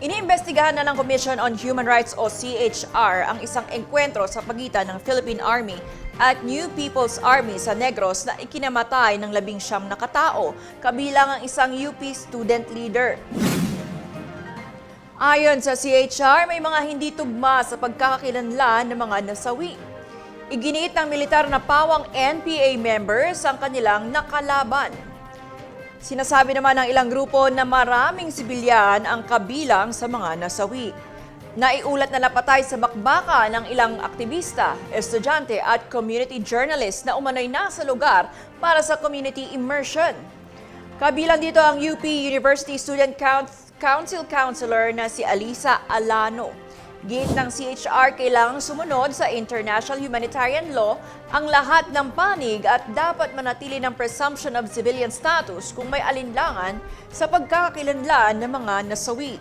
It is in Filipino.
Iniimbestigahan na ng Commission on Human Rights o CHR ang isang engkwentro sa pagitan ng Philippine Army at New People's Army sa Negros na ikinamatay ng 19 na katao, kabilang ang isang UP student leader. Ayon sa CHR, may mga hindi tugma sa pagkakakilanlan ng mga nasawi. Iginiit ng militar na pawang NPA members ang kanilang nakalaban. Sinasabi naman ng ilang grupo na maraming sibilyan ang kabilang sa mga nasawi. Naiulat na napatay sa bakbaka ng ilang aktivista, estudyante at community journalist na umano'y nasa lugar para sa community immersion. Kabilang dito ang UP University Student Council Counselor na si Alisa Alano. Gate ng CHR, kailangang sumunod sa international humanitarian law ang lahat ng panig at dapat manatili ng presumption of civilian status kung may alinlangan sa pagkakakilanlan ng mga nasawi.